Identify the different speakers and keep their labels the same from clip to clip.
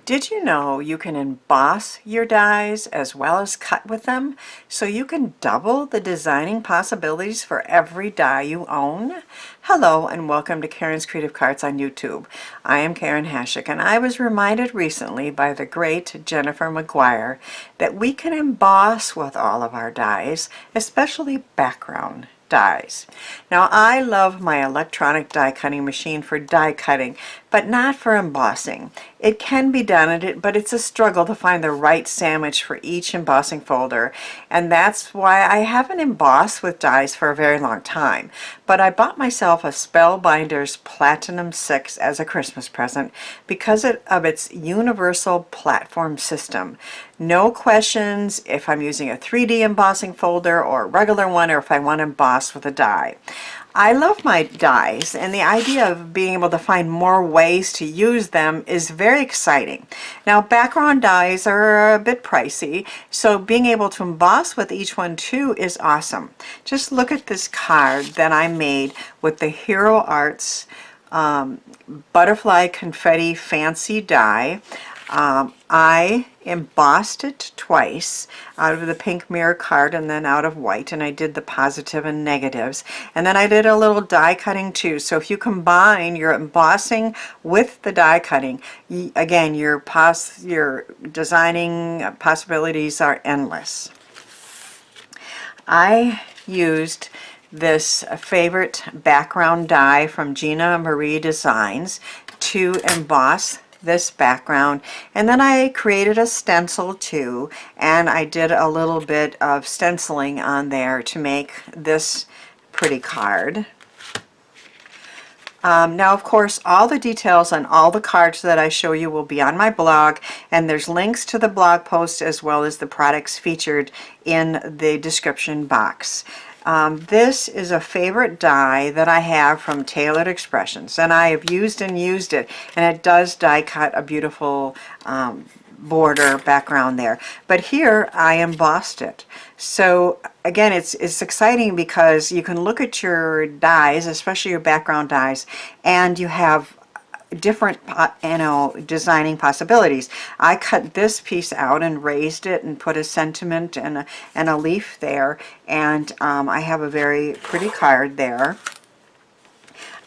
Speaker 1: Did you know you can emboss your dies as well as cut with them? So you can double the designing possibilities for every die you own? Hello and welcome to Karen's Creative Carts on YouTube. I am Karen Hashik, and I was reminded recently by the great Jennifer McGuire that we can emboss with all of our dies, especially background dies. Now, I love my electronic die cutting machine for die cutting, but not for embossing. It can be done, but it's a struggle to find the right sandwich for each embossing folder, and that's why I haven't embossed with dies for a very long time. But I bought myself a Spellbinders Platinum 6 as a Christmas present because of its universal platform system. No questions if I'm using a 3D embossing folder or a regular one, or if I want to emboss with a die. I love my dies, and the idea of being able to find more ways to use them is very exciting. Now, background dies are a bit pricey, so being able to emboss with each one too is awesome. Just look at this card that I made with the Hero Arts Butterfly Confetti Fancy die. I embossed it twice out of the pink mirror card and then out of white, and I did the positive and negatives, and then I did a little die cutting too. So if you combine your embossing with the die cutting, again, your designing possibilities are endless. I used this favorite background die from Gina Marie Designs to emboss this background, and then I created a stencil too, and I did a little bit of stenciling on there to make this pretty card. Now, of course, all the details on all the cards that I show you will be on my blog, and there's links to the blog post as well as the products featured in the description box. This is a favorite die that I have from Tailored Expressions, and I have used it, and it does die cut a beautiful border background there. But here I embossed it. So again, it's exciting because you can look at your dies, especially your background dies, and you have different designing possibilities. I cut this piece out and raised it and put a sentiment and a leaf there, and I have a very pretty card there.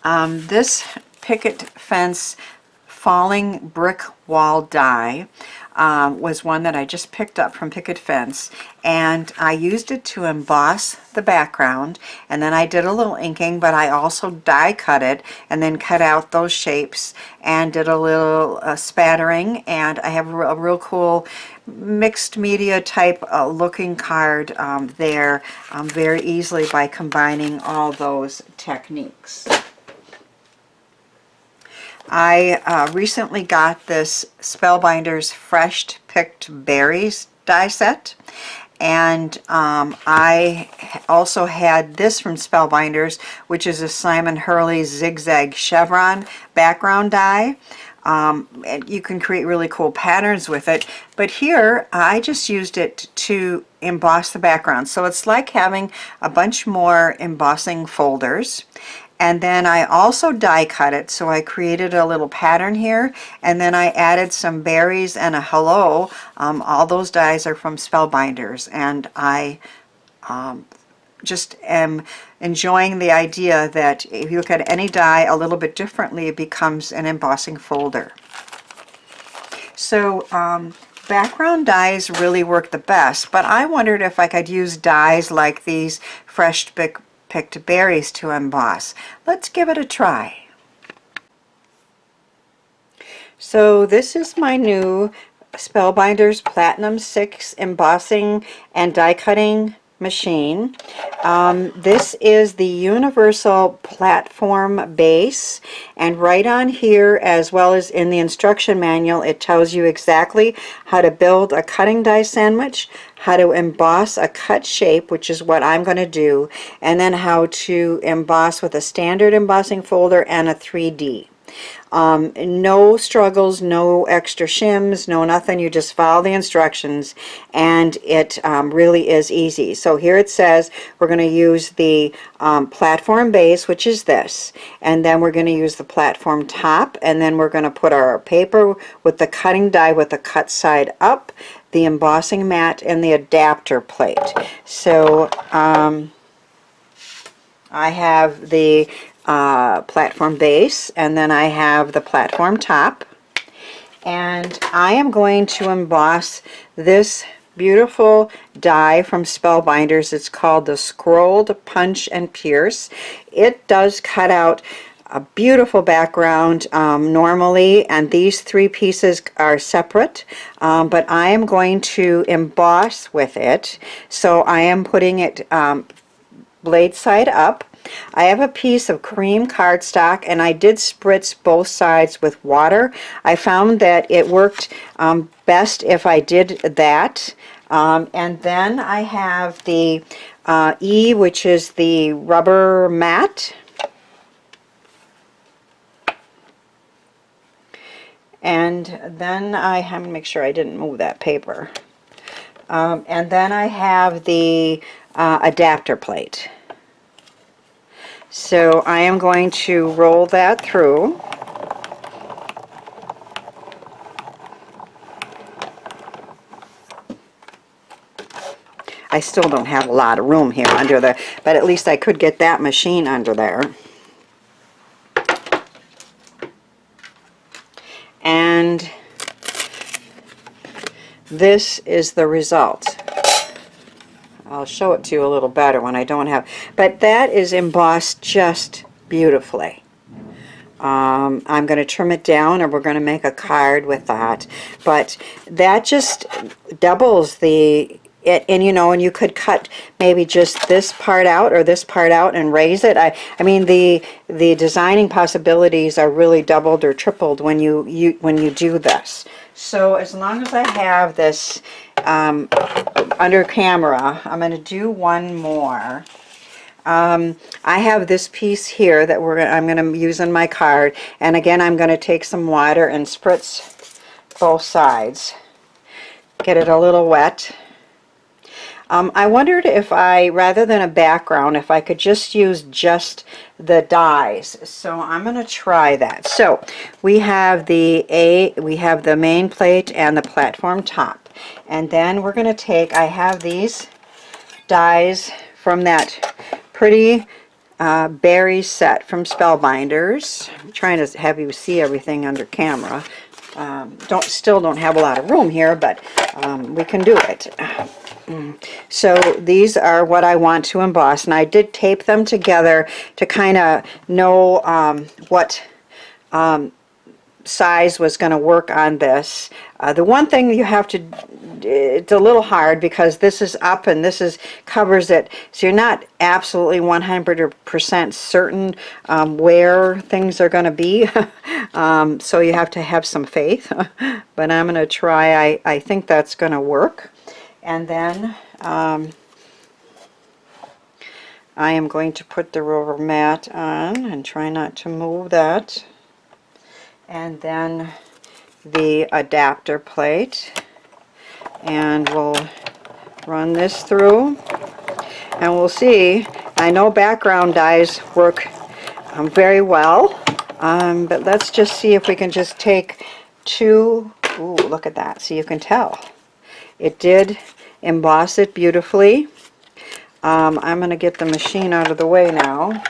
Speaker 1: This picket fence falling brick wall die was one that I just picked up from Picket Fence, and I used it to emboss the background, and then I did a little inking, but I also die cut it and then cut out those shapes and did a little spattering, and I have a real cool mixed media type looking card there very easily by combining all those techniques. I recently got this Spellbinders Fresh Picked Berries die set, and I also had this from Spellbinders, which is a Simon Hurley Zigzag Chevron background die. And you can create really cool patterns with it, but here I just used it to emboss the background. So it's like having a bunch more embossing folders. And then I also die cut it, so I created a little pattern here, and then I added some berries and a hello. All those dies are from Spellbinders, and I just am enjoying the idea that if you look at any die a little bit differently, it becomes an embossing folder. So background dies really work the best, but I wondered if I could use dies like these Fresh Picked Berries to emboss. Let's give it a try. So this is my new Spellbinders Platinum 6 embossing and die cutting machine. This is the universal platform base, and right on here, as well as in the instruction manual, it tells you exactly how to build a cutting die sandwich, how to emboss a cut shape, which is what I'm going to do, and then how to emboss with a standard embossing folder and a 3D. No struggles, no extra shims, no nothing. You just follow the instructions, and it really is easy. So here it says we're going to use the platform base, which is this, and then we're going to use the platform top, and then we're going to put our paper with the cutting die with the cut side up, the embossing mat, and the adapter plate. So I have the platform base, and then I have the platform top, and I am going to emboss this beautiful die from Spellbinders. It's called the Scrolled Punch and Pierce. It does cut out a beautiful background normally, and these three pieces are separate, but I am going to emboss with it. So I am putting it blade side up. I have a piece of cream cardstock, and I did spritz both sides with water. I found that it worked best if I did that. And then I have the E, which is the rubber mat. And then I have to make sure I didn't move that paper. And then I have the adapter plate. So I am going to roll that through. I still don't have a lot of room here under there, but at least I could get that machine under there. And this is the result. I'll show it to you a little better when I don't have, but that is embossed just beautifully. I'm going to trim it down, or we're going to make a card with that, but that just doubles the, and you know, and you could cut maybe just this part out or this part out and raise it. I mean, the designing possibilities are really doubled or tripled when you do this. So as long as I have this under camera, I'm going to do one more. I have this piece here that I'm going to use on my card, and again I'm going to take some water and spritz both sides, get it a little wet. I wondered if I, rather than a background, if I could just use just the dies. So I'm going to try that. So we have the main plate and the platform top. And then we're going to take, I have these dies from that pretty berry set from Spellbinders. I'm trying to have you see everything under camera. Still don't have a lot of room here, but we can do it. So these are what I want to emboss, and I did tape them together to kind of know what size was going to work on this. The one thing you have to, it's a little hard because this is up and this covers it, so you're not absolutely 100% certain where things are going to be. So you have to have some faith, but I'm going to try. I think that's going to work. And then I am going to put the rubber mat on and try not to move that. And then the adapter plate. And we'll run this through. And we'll see. I know background dies work very well. But let's just see if we can just take two. Ooh, look at that. So you can tell. It did emboss it beautifully. I'm going to get the machine out of the way now.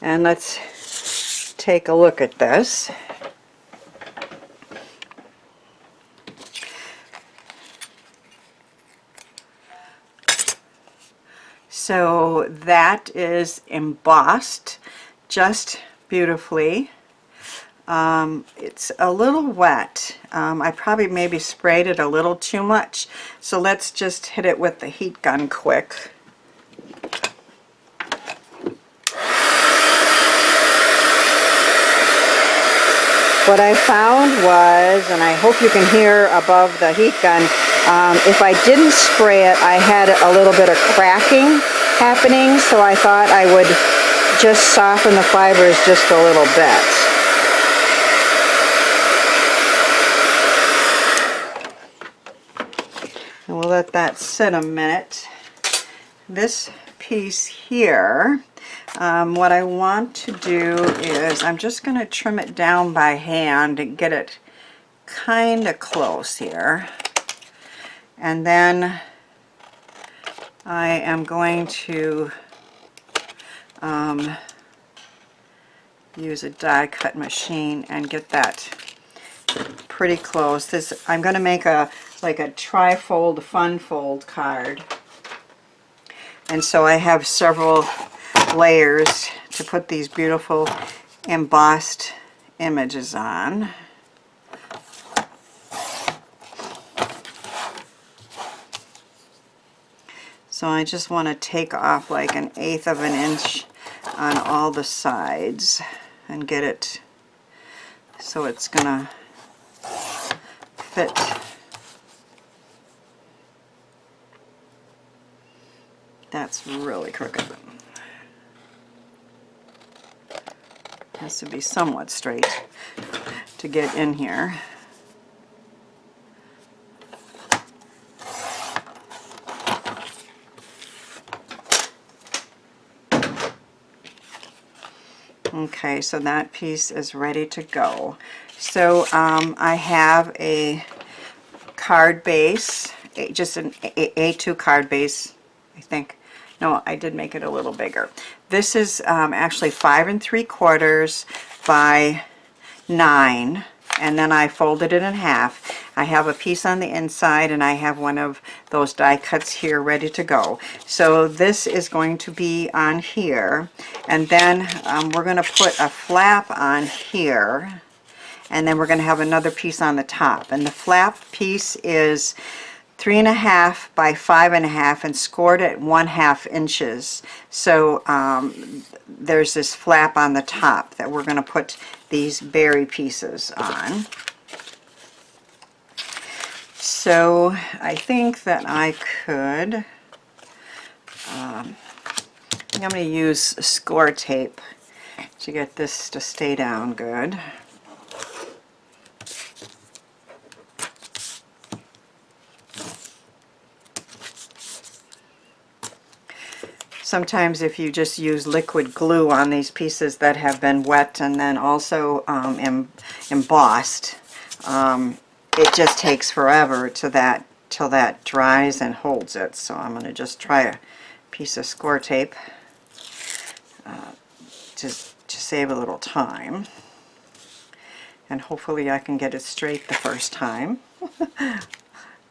Speaker 1: And let's take a look at this. So that is embossed just beautifully. It's a little wet. I probably maybe sprayed it a little too much, so let's just hit it with the heat gun quick. What I found was, and I hope you can hear above the heat gun, if I didn't spray it, I had a little bit of cracking happening, so I thought I would just soften the fibers just a little bit. And we'll let that sit a minute. This piece here, what I want to do is I'm just going to trim it down by hand and get it kind of close here. And then I am going to use a die cut machine and get that pretty close. I'm going to make like a tri-fold fun fold card, and so I have several layers to put these beautiful embossed images on. So I just want to take off like 1/8 of an inch on all the sides and get it so it's gonna fit. That's really crooked. Has to be somewhat straight to get in here. Okay, so that piece is ready to go. So I have a card base, just an A2 card base, I think. No, I did make it a little bigger. This is actually 5 3/4 by 9, and then I folded it in half. I have a piece on the inside, and I have one of those die cuts here ready to go. So this is going to be on here, and then we're going to put a flap on here, and then we're going to have another piece on the top. And the flap piece is 3.5 by 5.5 and scored at 1/2 inches. So there's this flap on the top that we're going to put these berry pieces on. So I think that I could, I'm going to use score tape to get this to stay down good. Sometimes if you just use liquid glue on these pieces that have been wet and then also embossed, it just takes forever till that dries and holds it. So I'm going to just try a piece of score tape to save a little time. And hopefully I can get it straight the first time.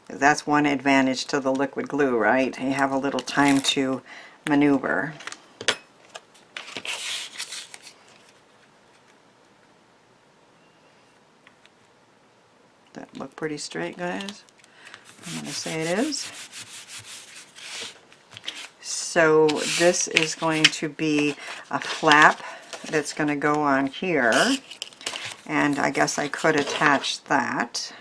Speaker 1: That's one advantage to the liquid glue, right? You have a little time to maneuver. That look pretty straight, guys? I'm going to say it is. So this is going to be a flap that's going to go on here, and I guess I could attach that.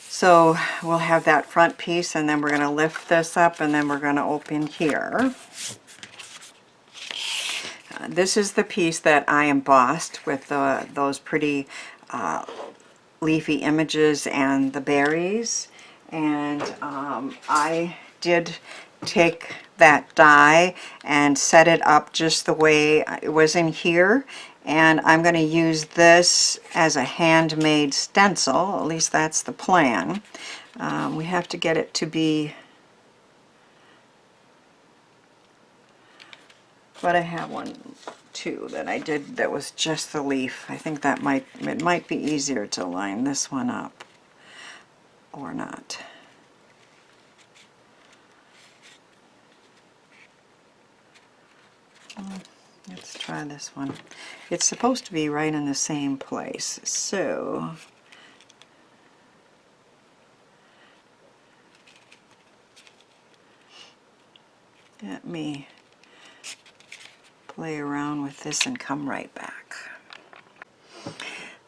Speaker 1: So we'll have that front piece, and then we're going to lift this up, and then we're going to open here. This is the piece that I embossed with those pretty leafy images and the berries. And I did take that die and set it up just the way it was in here. And I'm going to use this as a handmade stencil, at least that's the plan. We have to get it to be, but I have one too that I did that was just the leaf. I think that it might be easier to line this one up or not. Let's try this one. It's supposed to be right in the same place, so Let me play around with this and come right back.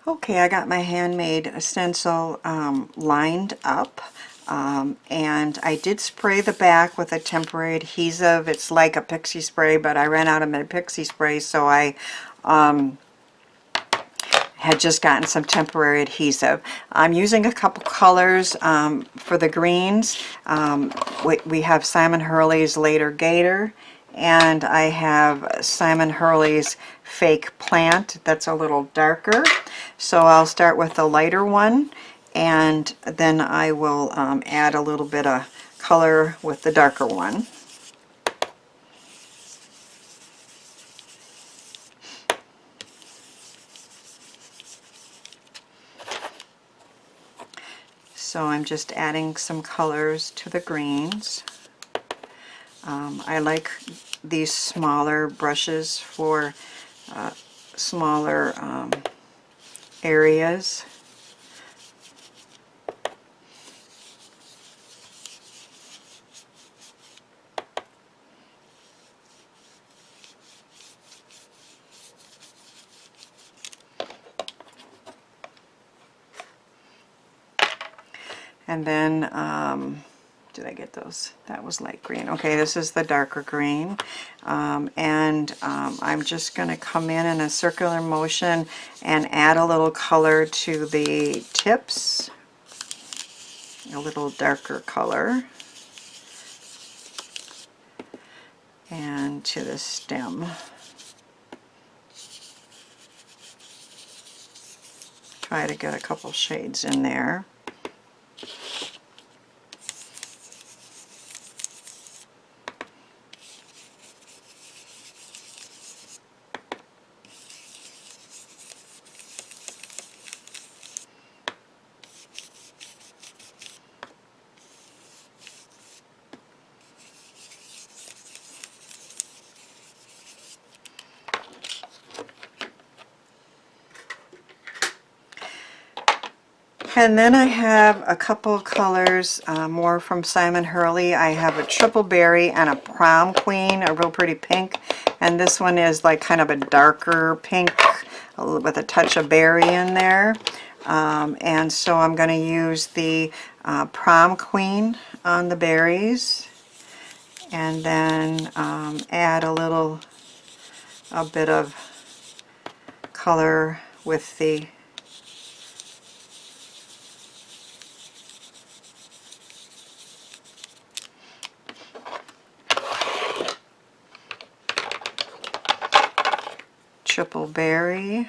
Speaker 1: Okay, I got my handmade stencil lined up, and I did spray the back with a temporary adhesive. It's like a pixie spray, but I ran out of my pixie spray, so I had just gotten some temporary adhesive. I'm using a couple colors for the greens. We have Simon Hurley's Later Gator, and I have Simon Hurley's Fake Plant that's a little darker. So I'll start with the lighter one, and then I will add a little bit of color with the darker one. So I'm just adding some colors to the greens. I like these smaller brushes for smaller areas. And then, did I get those? That was light green. Okay, this is the darker green. I'm just going to come in a circular motion and add a little color to the tips. A little darker color. And to the stem. Try to get a couple shades in there. And then I have a couple of colors, more from Simon Hurley. I have a Triple Berry and a Prom Queen, a real pretty pink. And this one is like kind of a darker pink with a touch of berry in there. And so I'm going to use the Prom Queen on the berries. And then add a bit of color with the Triple Berry.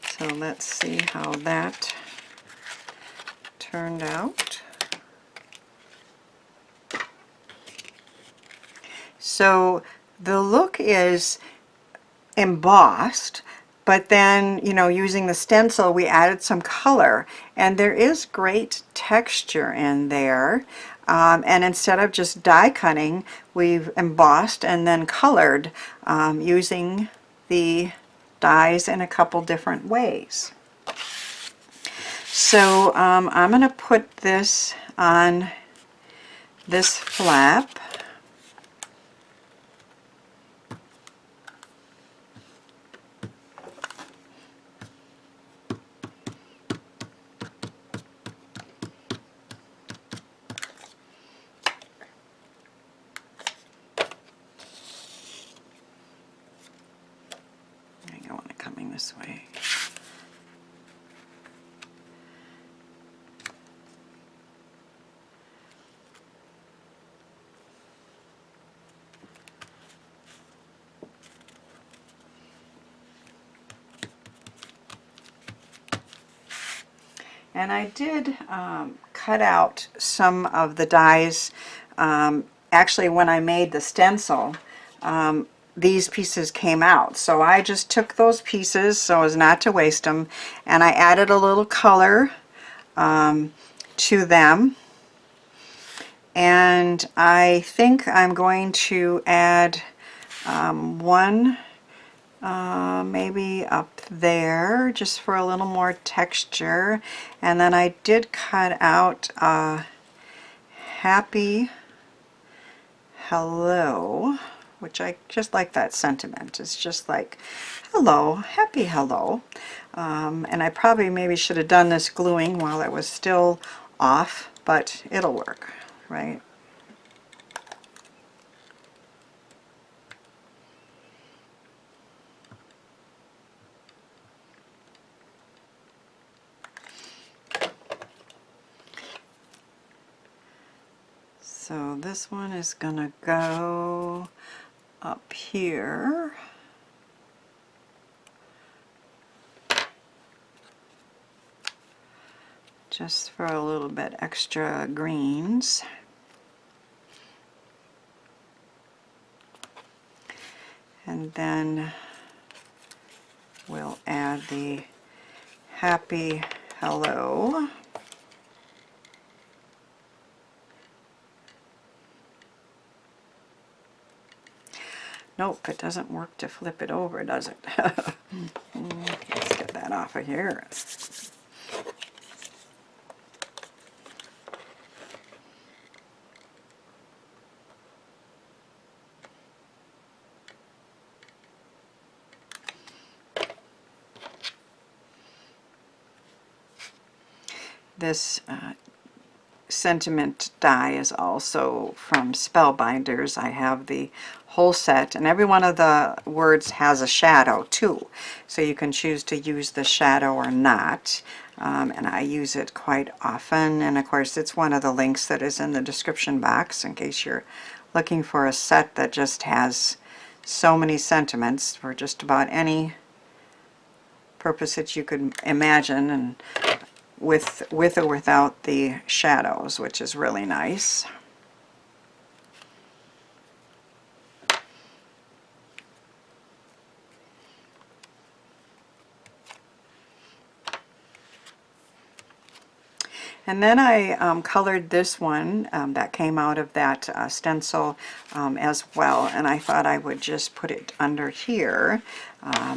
Speaker 1: So let's see how that turned out. So the look is embossed, but then, you know, using the stencil we added some color, and there is great texture in there. And instead of just die cutting, we've embossed and then colored using the dies in a couple different ways. So I'm going to put this on this flap. I want it coming this way. And I did cut out some of the dies. Actually, when I made the stencil, these pieces came out. So I just took those pieces so as not to waste them, and I added a little color to them. And I think I'm going to add one maybe up there just for a little more texture. And then I did cut out a happy hello, which I just like that sentiment. It's just like hello, happy hello. And I probably maybe should have done this gluing while it was still off, but it'll work, right? So this one is gonna go up here. Just for a little bit extra greens. And then we'll add the happy hello. Nope, it doesn't work to flip it over, does it? Let's get that off of here. This sentiment die is also from Spellbinders. I have the whole set, and every one of the words has a shadow too, so you can choose to use the shadow or not. And I use it quite often, and of course it's one of the links that is in the description box in case you're looking for a set that just has so many sentiments for just about any purpose that you could imagine, and with or without the shadows, which is really nice. And then I colored this one that came out of that stencil as well, and I thought I would just put it under here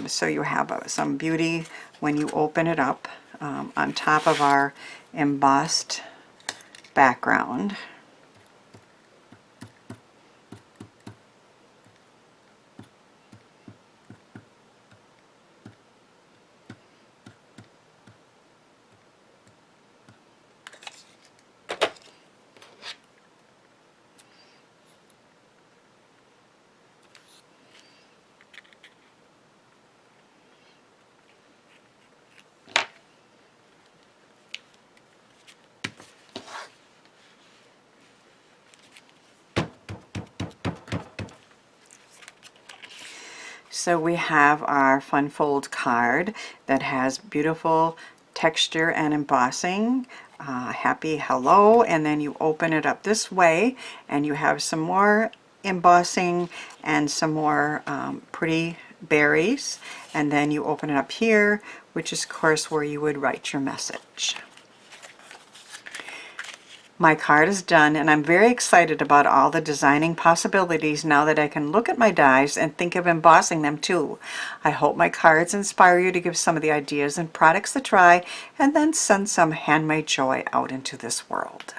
Speaker 1: so you have some beauty when you open it up on top of our embossed background. So we have our fun fold card that has beautiful texture and embossing. Happy hello, and then you open it up this way and you have some more embossing and some more pretty berries, and then you open it up here, which is of course where you would write your message. My card is done, and I'm very excited about all the designing possibilities now that I can look at my dies and think of embossing them too. I hope my cards inspire you to give some of the ideas and products a try, and then send some handmade joy out into this world.